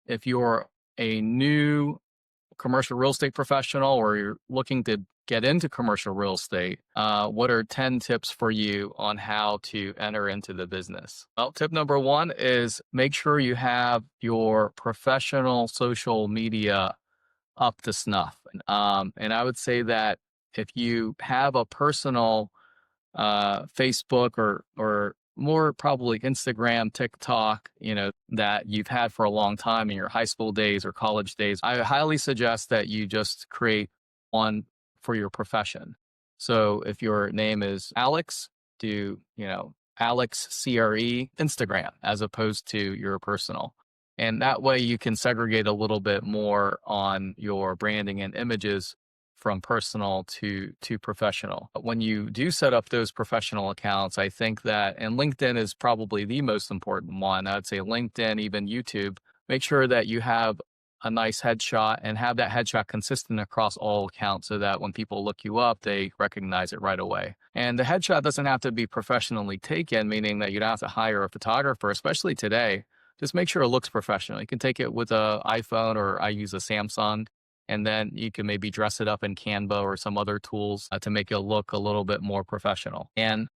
if you're a new commercial real estate professional or you're looking to get into commercial real estate, what are 10 tips for you on how to enter into the business? Well, tip number one is make sure you have your professional social media up to snuff. And I would say that if you have a personal Facebook or more probably Instagram, TikTok, that you've had for a long time in your high school days or college days, I highly suggest that you just create one for your profession. So if your name is Alex, do, Alex CRE Instagram as opposed to your personal. And that way you can segregate a little bit more on your branding and images from personal to professional. But when you do set up those professional accounts, I think that, and LinkedIn is probably the most important one. I'd say LinkedIn, even YouTube, make sure that you have a nice headshot and have that headshot consistent across all accounts so that when people look you up, they recognize it right away. And the headshot doesn't have to be professionally taken, meaning that you don't have to hire a photographer, especially today. Just make sure it looks professional. You can take it with an iPhone, or I use a Samsung, and then you can maybe dress it up in Canva or some other tools to make it look a little bit more professional. And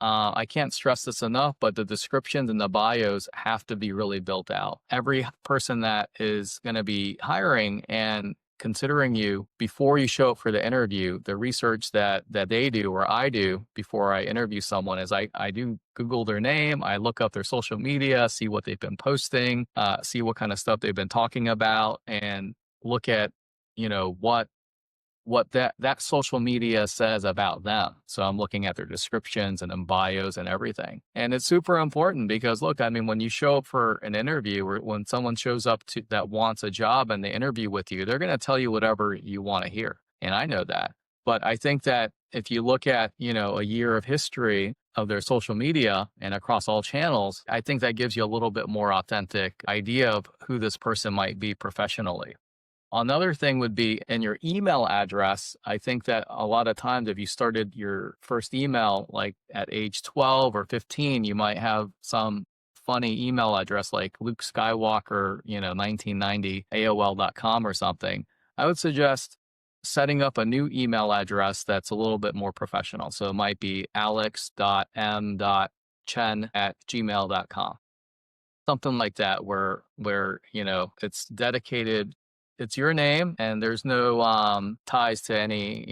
I can't stress this enough, but the descriptions and the bios have to be really built out. Every person that is going to be hiring and considering you before you show up for the interview, the research that they do or I do before I interview someone is I do Google their name, I look up their social media, see what they've been posting, see what kind of stuff they've been talking about, and look at, what that social media says about them. So I'm looking at their descriptions and then bios and everything. And it's super important because look, I mean, when you show up for an interview or when someone shows up that wants a job and they interview with you, they're going to tell you whatever you want to hear. And I know that. But I think that if you look at, a year of history of their social media and across all channels, I think that gives you a little bit more authentic idea of who this person might be professionally. Another thing would be in your email address. I think that a lot of times if you started your first email like at age 12 or 15, you might have some funny email address like Luke Skywalker, 1990 AOL.com or something. I would suggest setting up a new email address that's a little bit more professional. So it might be alex.m.chen@gmail.com. Something like that where it's dedicated, it's your name and there's no ties to any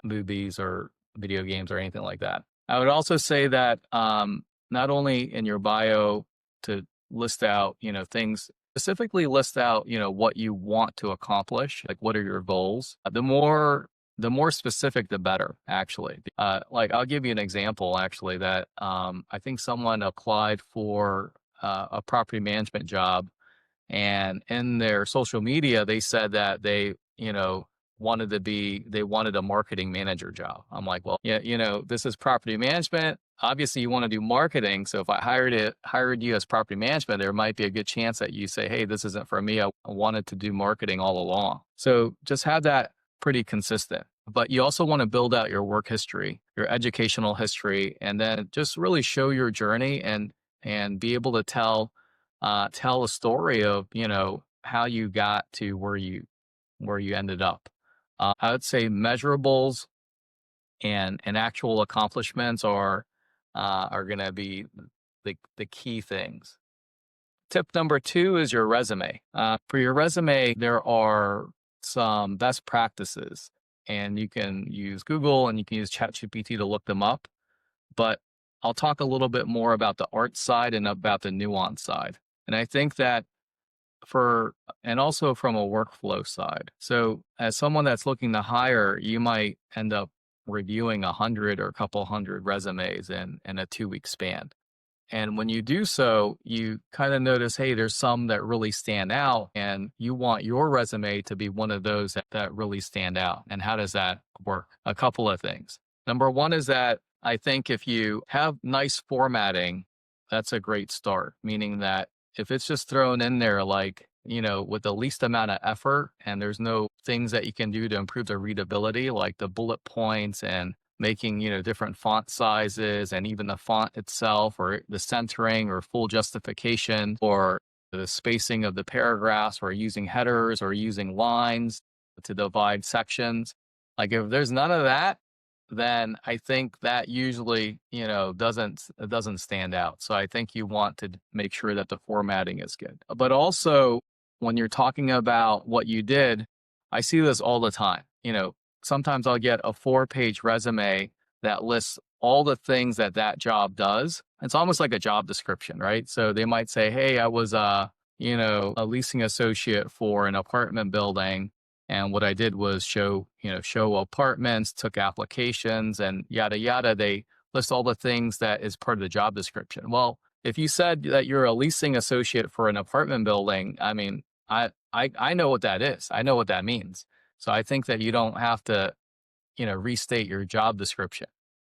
movies or video games or anything like that. I would also say that not only in your bio to list out, things, specifically list out, what you want to accomplish, like what are your goals. The more specific, the better, actually. Like I'll give you an example, actually, that I think someone applied for a property management job, and in their social media, they said that they wanted a marketing manager job. I'm like, well, yeah, this is property management. Obviously, you want to do marketing. So if I hired you as property management, there might be a good chance that you say, hey, this isn't for me. I wanted to do marketing all along. So just have that pretty consistent. But you also want to build out your work history, your educational history, and then just really show your journey and be able to tell a story of how you got to where you ended up. I would say measurables and actual accomplishments are going to be the key things. Tip number 2 is your resume. For your resume, there are some best practices, and you can use Google and you can use ChatGPT to look them up. But I'll talk a little bit more about the art side and about the nuance side. And I think that and also from a workflow side. So as someone that's looking to hire, you might end up reviewing 100 or a couple hundred resumes in a 2-week span. And when you do so, you kind of notice, hey, there's some that really stand out, and you want your resume to be one of those that really stand out. And how does that work? A couple of things. Number one is that I think if you have nice formatting, that's a great start, meaning that if it's just thrown in there like, with the least amount of effort and there's no things that you can do to improve the readability, like the bullet points and making, different font sizes and even the font itself or the centering or full justification or the spacing of the paragraphs, or using headers, or using lines to divide sections. Like if there's none of that, then I think that usually, doesn't stand out. So I think you want to make sure that the formatting is good. But also, when you're talking about what you did, I see this all the time. Sometimes I'll get a 4-page resume that lists all the things that that job does. It's almost like a job description, right? So they might say, hey, I was a leasing associate for an apartment building. And what I did was show apartments, took applications, and yada, yada. They list all the things that is part of the job description. Well, if you said that you're a leasing associate for an apartment building, I mean, I know what that is. I know what that means. So I think that you don't have to, restate your job description.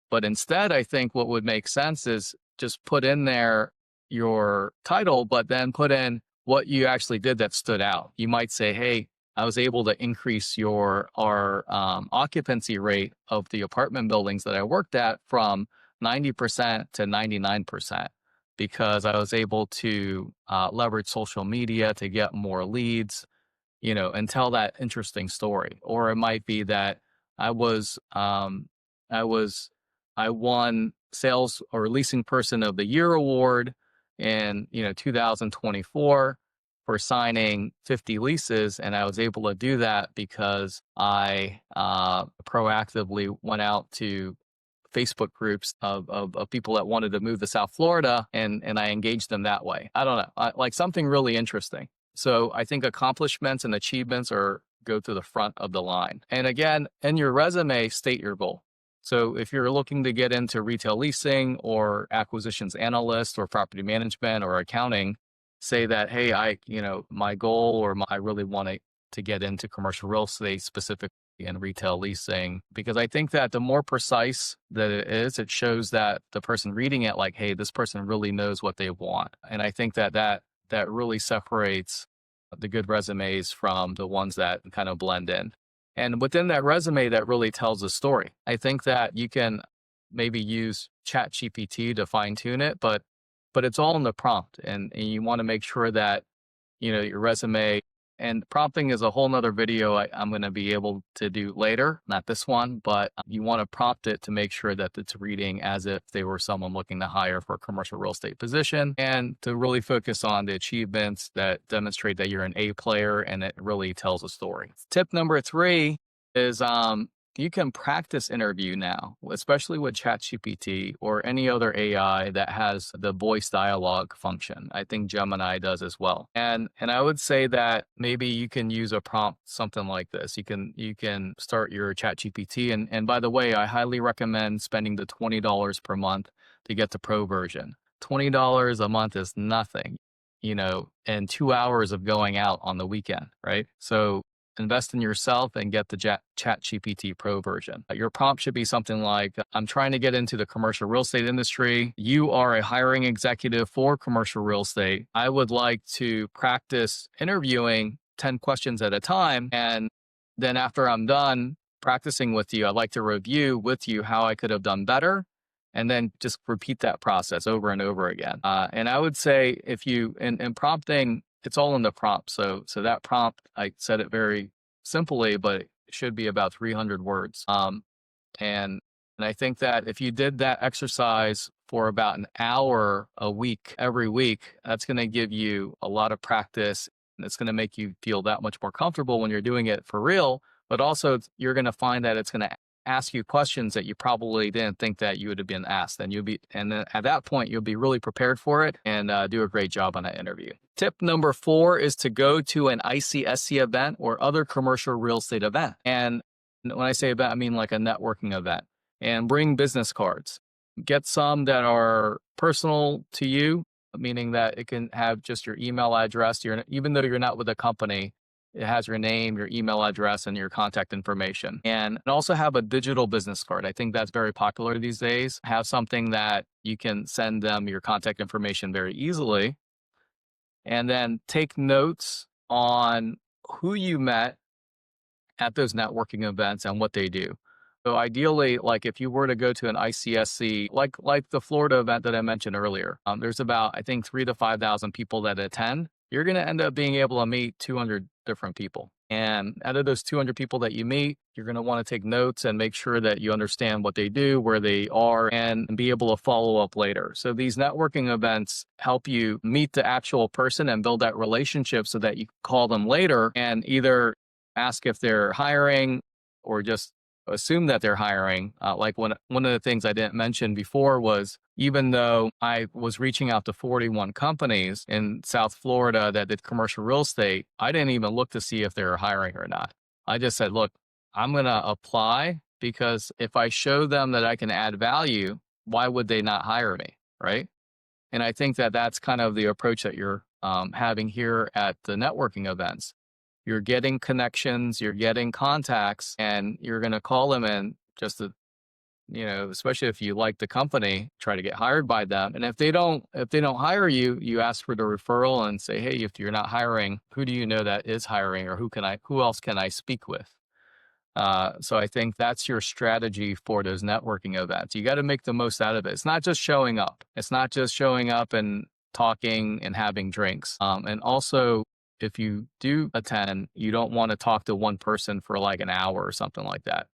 But instead, I think what would make sense is just put in there your title, but then put in what you actually did that stood out. You might say, hey, I was able to increase our occupancy rate of the apartment buildings that I worked at from 90% to 99% because I was able to leverage social media to get more leads, and tell that interesting story. Or it might be that I was I won Sales or Leasing Person of the Year award in 2024 for signing 50 leases, and I was able to do that because I proactively went out to Facebook groups of people that wanted to move to South Florida, and I engaged them that way. I don't know, like something really interesting. So I think accomplishments and achievements go to the front of the line. And again, in your resume, state your goal. So if you're looking to get into retail leasing or acquisitions analyst or property management or accounting, say that, hey, my goal I really want to get into commercial real estate, specifically in retail leasing, because I think that the more precise that it is, it shows that the person reading it, like, hey, this person really knows what they want. And I think that really separates the good resumes from the ones that kind of blend in. And within that resume, that really tells a story. I think that you can maybe use ChatGPT to fine tune it, but it's all in the prompt, and you want to make sure that your resume. And prompting is a whole nother video I'm going to be able to do later, not this one, but you want to prompt it to make sure that it's reading as if they were someone looking to hire for a commercial real estate position, and to really focus on the achievements that demonstrate that you're an A player and it really tells a story. Tip number 3 is you can practice interview now, especially with ChatGPT or any other AI that has the voice dialogue function. I think Gemini does as well. And I would say that maybe you can use a prompt, something like this. You can start your ChatGPT. And by the way, I highly recommend spending the $20 per month to get the pro version. $20 a month is nothing, and 2 hours of going out on the weekend, right? So invest in yourself and get the ChatGPT Pro version. Your prompt should be something like, I'm trying to get into the commercial real estate industry. You are a hiring executive for commercial real estate. I would like to practice interviewing 10 questions at a time. And then after I'm done practicing with you, I'd like to review with you how I could have done better. And then just repeat that process over and over again. And I would say if you, in prompting, it's all in the prompt. So that prompt, I said it very simply, but it should be about 300 words. And I think that if you did that exercise for about an hour a week, every week, that's going to give you a lot of practice. And it's going to make you feel that much more comfortable when you're doing it for real. But also you're going to find that it's going to ask you questions that you probably didn't think that you would have been asked. And then at that point, you'll be really prepared for it and do a great job on that interview. Tip number 4 is to go to an ICSC event or other commercial real estate event. And when I say event, I mean like a networking event, and bring business cards. Get some that are personal to you, meaning that it can have just your email address. Even though you're not with a company, it has your name, your email address, and your contact information. And also have a digital business card. I think that's very popular these days. Have something that you can send them your contact information very easily. And then take notes on who you met at those networking events and what they do. So ideally, like if you were to go to an ICSC, like the Florida event that I mentioned earlier, there's about, I think, 3,000 to 5,000 people that attend. you're going to end up being able to meet 200 different people. And out of those 200 people that you meet, you're going to want to take notes and make sure that you understand what they do, where they are, and be able to follow up later. So these networking events help you meet the actual person and build that relationship so that you can call them later and either ask if they're hiring or just assume that they're hiring. Like one of the things I didn't mention before was, even though I was reaching out to 41 companies in South Florida that did commercial real estate, I didn't even look to see if they were hiring or not. I just said, look, I'm going to apply because if I show them that I can add value, why would they not hire me? Right. And I think that that's kind of the approach that you're having here at the networking events. You're getting connections, you're getting contacts, and you're going to call them in just to, especially if you like the company, try to get hired by them. And if they don't hire you, you ask for the referral and say, hey, if you're not hiring, who do you know that is hiring, or who else can I speak with? So I think that's your strategy for those networking events. You got to make the most out of it. It's not just showing up. It's not just showing up and talking and having drinks. And also, if you do attend, you don't want to talk to one person for like an hour or something like that.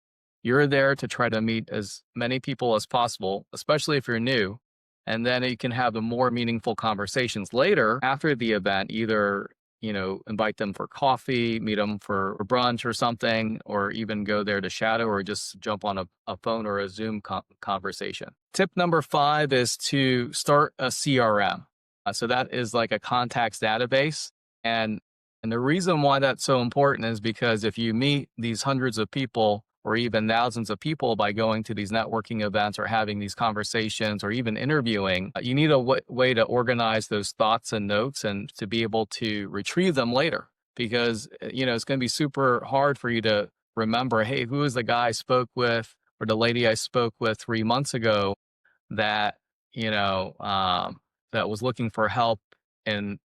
You're there to try to meet as many people as possible, especially if you're new. And then you can have the more meaningful conversations later after the event, either, invite them for coffee, meet them for brunch or something, or even go there to shadow or just jump on a phone or a Zoom conversation. Tip number 5 is to start a CRM. So that is like a contacts database. And the reason why that's so important is because if you meet these hundreds of people or even thousands of people by going to these networking events or having these conversations or even interviewing, you need a way to organize those thoughts and notes and to be able to retrieve them later. Because, it's going to be super hard for you to remember, hey, who is the guy I spoke with or the lady I spoke with 3 months ago that, that was looking for help in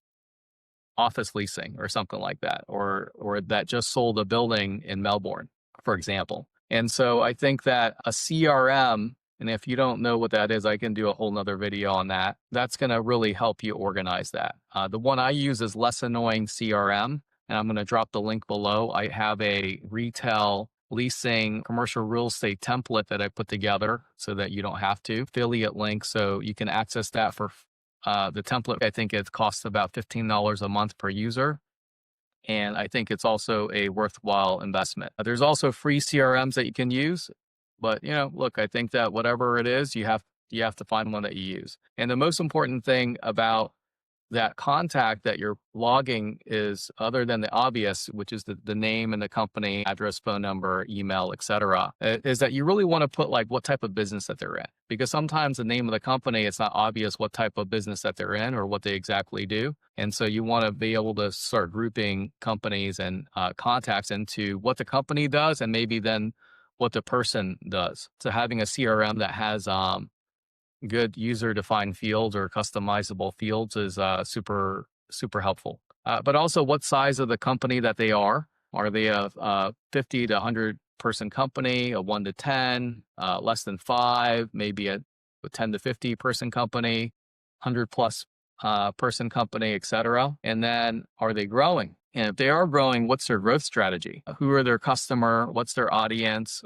office leasing or something like that, or that just sold a building in Melbourne, for example. And so I think that a CRM, and if you don't know what that is, I can do a whole nother video on that. That's going to really help you organize that. The one I use is Less Annoying CRM, and I'm going to drop the link below. I have a retail leasing commercial real estate template that I put together so that you don't have to. Affiliate link, so you can access that for the template. I think it costs about $15 a month per user. And I think it's also a worthwhile investment. There's also free CRMs that you can use. But, look, I think that whatever it is, you have to find one that you use. And the most important thing about that contact that you're logging is, other than the obvious, which is the name and the company, address, phone number, email, etc., is that you really want to put like what type of business that they're in. Because sometimes the name of the company, it's not obvious what type of business that they're in or what they exactly do. And so you want to be able to start grouping companies and contacts into what the company does and maybe then what the person does. So having a CRM that has good user-defined fields or customizable fields is super, super helpful. But also what size of the company that they are. Are they a 50 to 100 person company, a 1 to 10, less than 5, maybe a 10 to 50 person company, 100 plus person company, etc. And then are they growing? And if they are growing, what's their growth strategy? Who are their customer? What's their audience?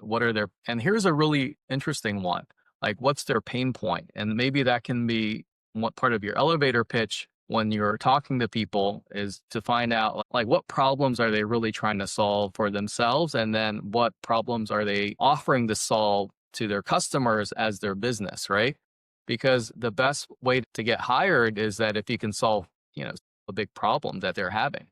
And here's a really interesting one. Like, what's their pain point? And maybe that can be what part of your elevator pitch when you're talking to people, is to find out like what problems are they really trying to solve for themselves, and then what problems are they offering to solve to their customers as their business, right? Because the best way to get hired is that if you can solve, a big problem that they're having.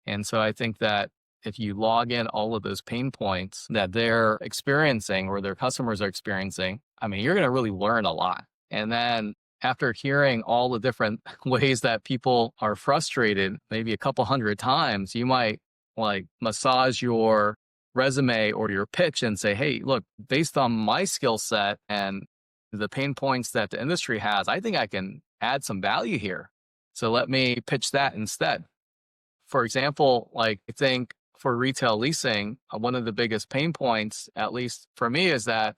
And so I think that if you log in all of those pain points that they're experiencing or their customers are experiencing, you're going to really learn a lot. And then after hearing all the different ways that people are frustrated, maybe a couple hundred times, you might like massage your resume or your pitch and say, hey, look, based on my skill set and the pain points that the industry has, I think I can add some value here. So let me pitch that instead. For example, like I think for retail leasing, one of the biggest pain points, at least for me, is that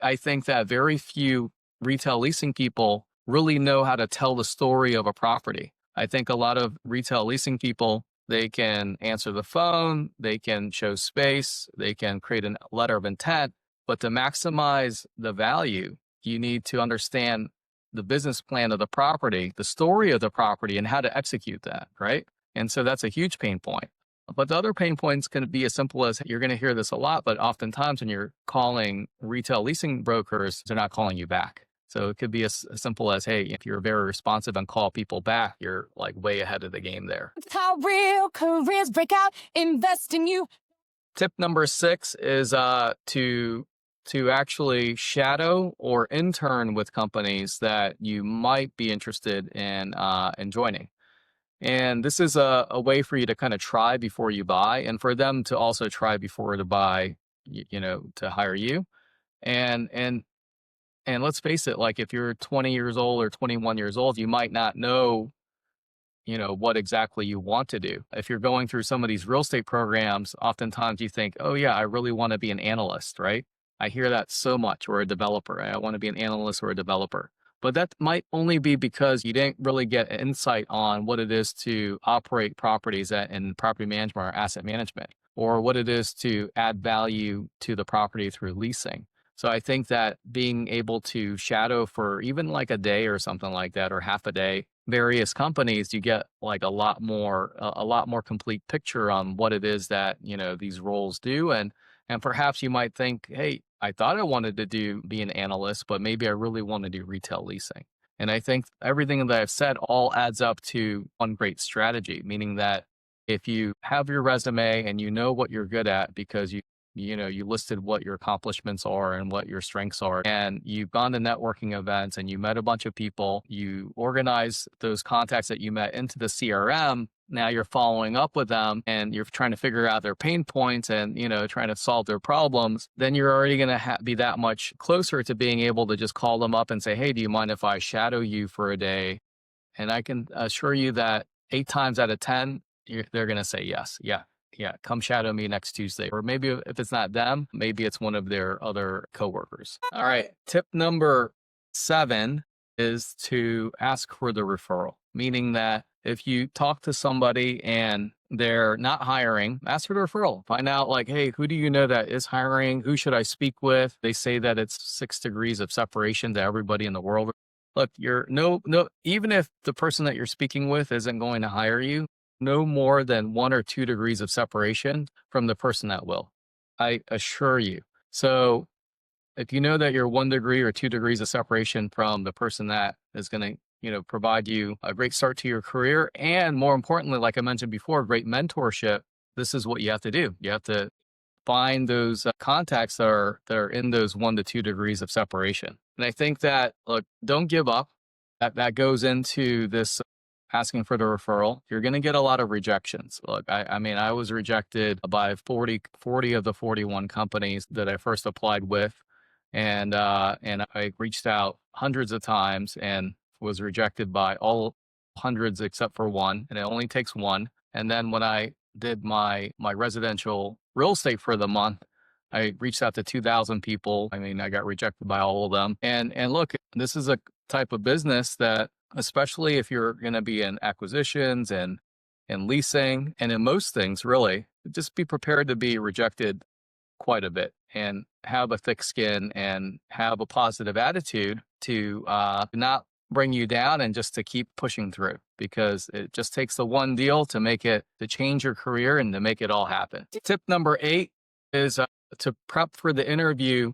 I think that very few retail leasing people really know how to tell the story of a property. I think a lot of retail leasing people, they can answer the phone, they can show space, they can create a letter of intent, but to maximize the value, you need to understand the business plan of the property, the story of the property, and how to execute that, right? And so that's a huge pain point. But the other pain points can be as simple as, you're going to hear this a lot, but oftentimes when you're calling retail leasing brokers, they're not calling you back. So it could be as simple as, hey, if you're very responsive and call people back, you're like way ahead of the game there. How real careers break out, invest in you. Tip number 6 is to actually shadow or intern with companies that you might be interested in joining. And this is a way for you to kind of try before you buy, and for them to also try before to buy, to hire you. And let's face it, like if you're 20 years old or 21 years old, you might not know, what exactly you want to do. If you're going through some of these real estate programs, oftentimes you think, oh yeah, I really want to be an analyst, right? I hear that so much, or a developer. I want to be an analyst or a developer. But that might only be because you didn't really get insight on what it is to operate properties in property management or asset management, or what it is to add value to the property through leasing. So I think that being able to shadow for even like a day or something like that, or half a day, various companies, you get like a lot more complete picture on what it is that, these roles do. And perhaps you might think, hey, I thought I wanted to be an analyst, but maybe I really want to do retail leasing. And I think everything that I've said all adds up to one great strategy, meaning that if you have your resume and you know what you're good at because you listed what your accomplishments are and what your strengths are, and you've gone to networking events and you met a bunch of people, you organize those contacts that you met into the CRM. Now you're following up with them and you're trying to figure out their pain points and, trying to solve their problems. Then you're already going to be that much closer to being able to just call them up and say, hey, do you mind if I shadow you for a day? And I can assure you that 8 times out of 10, they're going to say yes. Yeah, come shadow me next Tuesday. Or maybe if it's not them, maybe it's one of their other coworkers. All right. Tip number 7 is to ask for the referral, meaning that if you talk to somebody and they're not hiring, ask for the referral. Find out like, hey, who do you know that is hiring? Who should I speak with? They say that it's 6 degrees of separation to everybody in the world. Look, even if the person that you're speaking with isn't going to hire you, no more than 1 or 2 degrees of separation from the person that will. I assure you. So if you know that you're 1 degree or 2 degrees of separation from the person that is going to, provide you a great start to your career, and more importantly, like I mentioned before, great mentorship, this is what you have to do. You have to find those contacts that are in those 1 to 2 degrees of separation. And I think that, look, don't give up. That goes into this asking for the referral. You're going to get a lot of rejections. Look, I was rejected by 40 of the 41 companies that I first applied with. And I reached out hundreds of times and was rejected by all hundreds except for one. And it only takes one. And then when I did my residential real estate for the month, I reached out to 2,000 people. I got rejected by all of them. And look, this is a type of business that, especially if you're going to be in acquisitions and leasing and in most things, really, just be prepared to be rejected quite a bit and have a thick skin and have a positive attitude to not bring you down and just to keep pushing through, because it just takes the one deal to change your career and to make it all happen. Tip number 8 is to prep for the interview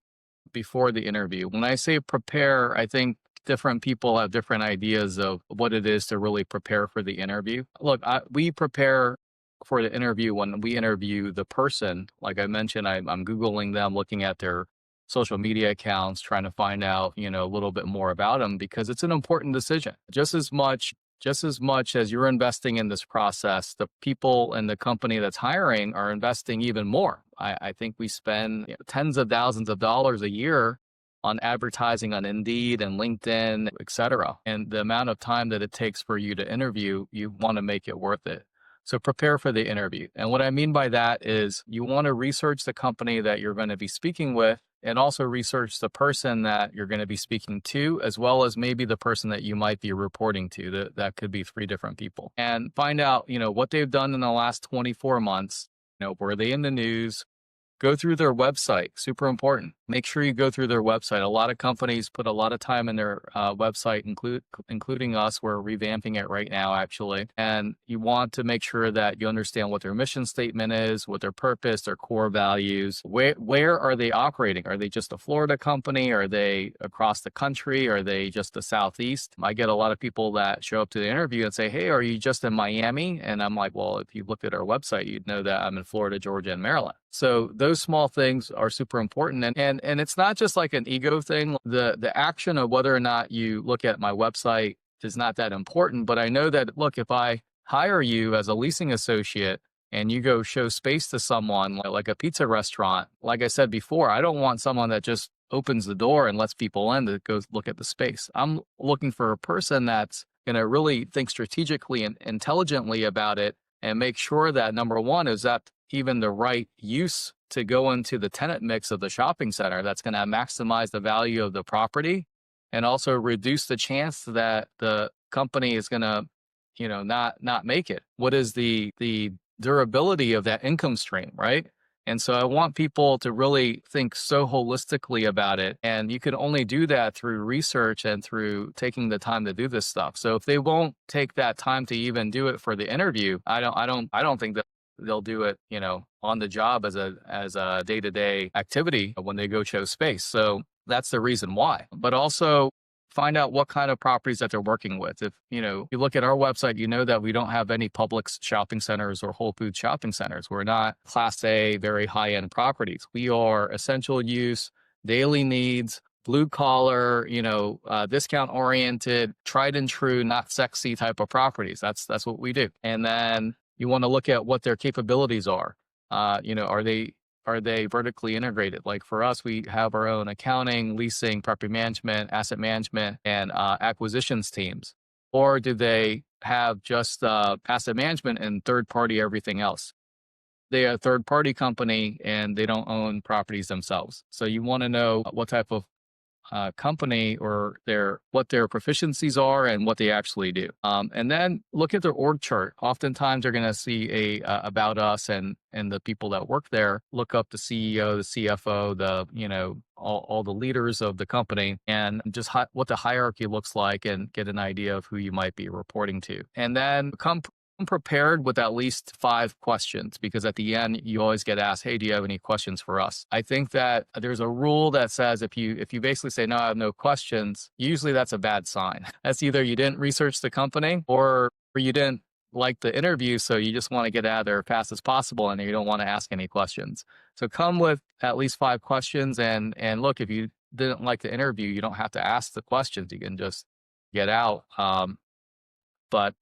before the interview. When I say prepare, I think different people have different ideas of what it is to really prepare for the interview. Look, we prepare for the interview when we interview the person. Like I mentioned, I'm Googling them, looking at their social media accounts, trying to find out, a little bit more about them, because it's an important decision. Just as much as you're investing in this process, the people and the company that's hiring are investing even more. I think we spend tens of thousands of dollars a year on advertising on Indeed and LinkedIn, et cetera. And the amount of time that it takes for you to interview, you want to make it worth it. So prepare for the interview. And what I mean by that is you want to research the company that you're going to be speaking with and also research the person that you're going to be speaking to, as well as maybe the person that you might be reporting to. That could be 3 different people. And find out, what they've done in the last 24 months. Were they in the news? Go through their website. Super important. Make sure you go through their website. A lot of companies put a lot of time in their website, including us. We're revamping it right now, actually. And you want to make sure that you understand what their mission statement is, what their purpose, their core values. Where are they operating? Are they just a Florida company? Are they across the country? Are they just the Southeast? I get a lot of people that show up to the interview and say, hey, are you just in Miami? And I'm like, well, if you looked at our website, you'd know that I'm in Florida, Georgia, and Maryland. So those small things are super important. And it's not just like an ego thing. The action of whether or not you look at my website is not that important. But I know that, look, if I hire you as a leasing associate and you go show space to someone like a pizza restaurant, like I said before, I don't want someone that just opens the door and lets people in to go look at the space. I'm looking for a person that's going to really think strategically and intelligently about it and make sure that, number one, is that even the right use to go into the tenant mix of the shopping center that's going to maximize the value of the property and also reduce the chance that the company is going to, not make it. What is the durability of that income stream, right? And so I want people to really think so holistically about it. And you can only do that through research and through taking the time to do this stuff. So if they won't take that time to even do it for the interview, I don't think that they'll do it, on the job as a day-to-day activity when they go show space. So that's the reason why. But also find out what kind of properties that they're working with. If, you look at our website, you know that we don't have any Publix shopping centers or Whole Foods shopping centers. We're not Class A, very high-end properties. We are essential use, daily needs, blue collar, discount oriented, tried and true, not sexy type of properties. That's what we do. And then you want to look at what their capabilities are. Are they vertically integrated? Like for us, we have our own accounting, leasing, property management, asset management, and acquisitions teams. Or do they have just asset management and third party everything else? They are a third party company and they don't own properties themselves. So you want to know what type of company or what their proficiencies are and what they actually do. And then look at their org chart. Oftentimes they're going to see about us and the people that work there. Look up the CEO, the CFO, all the leaders of the company, and just what the hierarchy looks like, and get an idea of who you might be reporting to. And then come prepared with at least 5 questions, because at the end you always get asked, hey, do you have any questions for us? I think that there's a rule that says if you basically say, no, I have no questions, usually that's a bad sign. That's either you didn't research the company or you didn't like the interview, so you just want to get out of there as fast as possible and you don't want to ask any questions. So come with at least 5 questions, and look, if you didn't like the interview, you don't have to ask the questions. You can just get out. But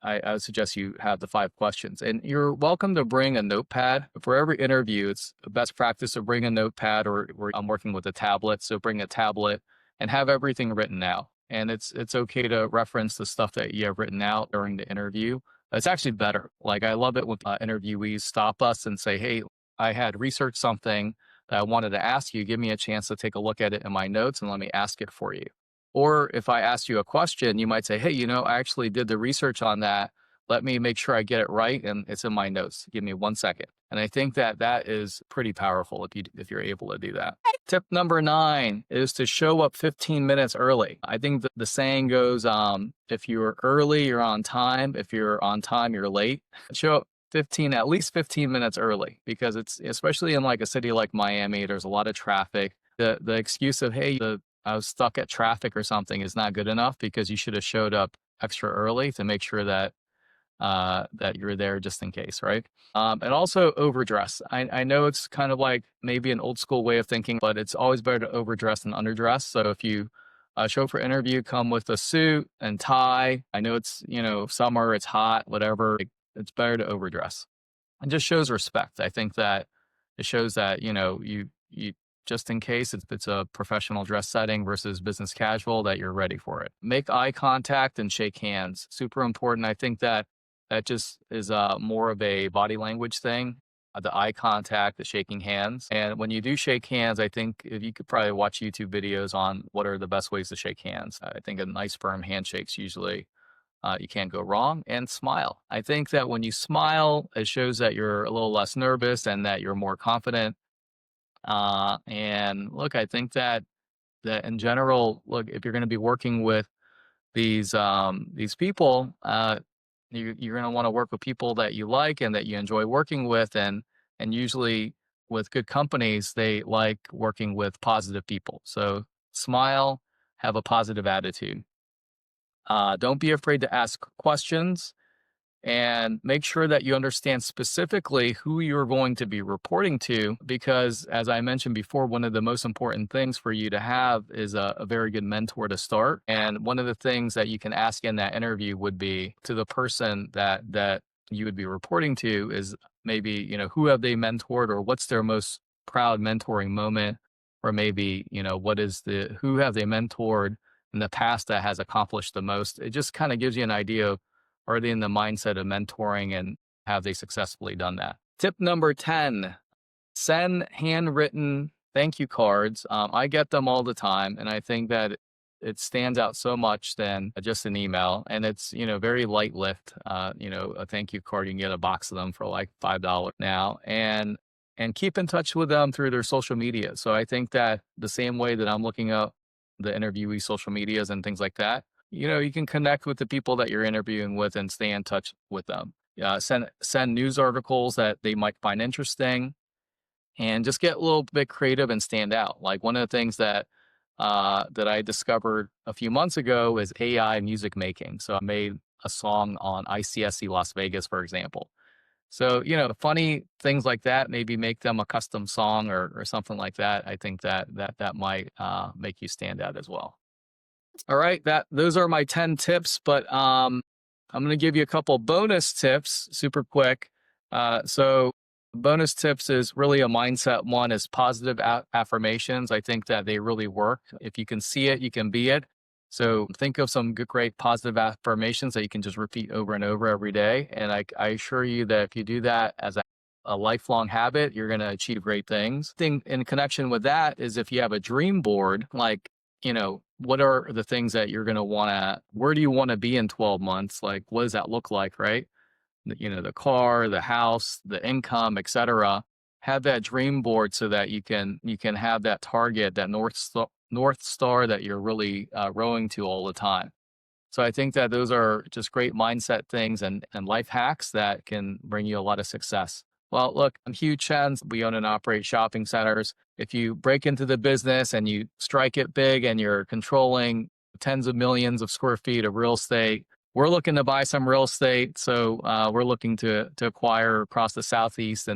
I would suggest you have the 5 questions, and you're welcome to bring a notepad. For every interview, it's best practice to bring a notepad, or I'm working with a tablet, so bring a tablet and have everything written out. And it's okay to reference the stuff that you have written out during the interview. It's actually better. Like I love it when interviewees stop us and say, hey, I had researched something that I wanted to ask you. Give me a chance to take a look at it in my notes and let me ask it for you. Or if I asked you a question, you might say, hey, I actually did the research on that. Let me make sure I get it right, and it's in my notes. Give me 1 second. And I think that is pretty powerful if you're able to do that. Tip number 9 is to show up 15 minutes early. I think the saying goes, if you're early, you're on time. If you're on time, you're late. Show up at least 15 minutes early, because it's, especially in like a city like Miami, there's a lot of traffic. The excuse of, hey, I was stuck at traffic or something is not good enough, because you should have showed up extra early to make sure that you're there just in case, right? And also overdress. I know it's kind of like maybe an old school way of thinking, but it's always better to overdress than underdress. So if you show up for interview, come with a suit and tie. I know it's, summer, it's hot, whatever. It's better to overdress. And just shows respect. I think that it shows that, you just in case it's a professional dress setting versus business casual, that you're ready for it. Make eye contact and shake hands. Super important. I think that just is more of a body language thing. the eye contact, the shaking hands. And when you do shake hands, I think if you could probably watch YouTube videos on what are the best ways to shake hands. I think a nice firm handshake's usually you can't go wrong. And smile. I think that when you smile, it shows that you're a little less nervous and that you're more confident. And look, I think that in general, look, if you're going to be working with these people, you're going to want to work with people that you like and that you enjoy working with, and usually with good companies, they like working with positive people. So smile, have a positive attitude. Don't be afraid to ask questions and make sure that you understand specifically who you're going to be reporting to. Because, as I mentioned before, one of the most important things for you to have is a very good mentor to start. And one of the things that you can ask in that interview would be to the person that you would be reporting to is maybe, who have they mentored, or what's their most proud mentoring moment, or maybe, who have they mentored in the past that has accomplished the most. It just kind of gives you an idea of, are they in the mindset of mentoring, and have they successfully done that? Tip number 10, send handwritten thank you cards. I get them all the time, and I think that it stands out so much than just an email. And it's, very light lift. A thank you card, you can get a box of them for like $5 now. And keep in touch with them through their social media. So I think that the same way that I'm looking up the interviewee social medias and things like that, you can connect with the people that you're interviewing with and stay in touch with them. Send news articles that they might find interesting, and just get a little bit creative and stand out. Like one of the things that I discovered a few months ago is AI music making. So I made a song on ICSC Las Vegas, for example. So, funny things like that, maybe make them a custom song or something like that. I think that might make you stand out as well. All right, those are my 10 tips, but I'm going to give you a couple bonus tips super quick. So bonus tips is really a mindset one, is positive affirmations. I think that they really work. If you can see it, you can be it. So think of some good, great positive affirmations that you can just repeat over and over every day. And I assure you that if you do that as a lifelong habit, you're going to achieve great things. Thing in connection with that is, if you have a dream board, like, what are the things that you're going to want to, where do you want to be in 12 months? Like, what does that look like, right? The car, the house, the income, etc. Have that dream board so that you can have that target, that North Star that you're really rowing to all the time. So I think that those are just great mindset things and life hacks that can bring you a lot of success. Well, look, I'm Hugh Chen. We own and operate shopping centers. If you break into the business and you strike it big and you're controlling tens of millions of square feet of real estate, we're looking to buy some real estate. So we're looking to acquire across the Southeast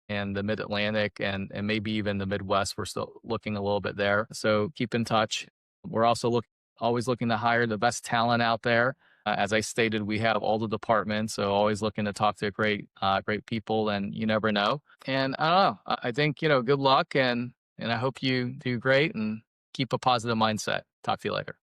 and the Mid-Atlantic and maybe even the Midwest. We're still looking a little bit there. So keep in touch. We're also always looking to hire the best talent out there. As I stated, we have all the departments, so always looking to talk to great people, and you never know. And I don't know, I think, good luck, and I hope you do great and keep a positive mindset. Talk to you later.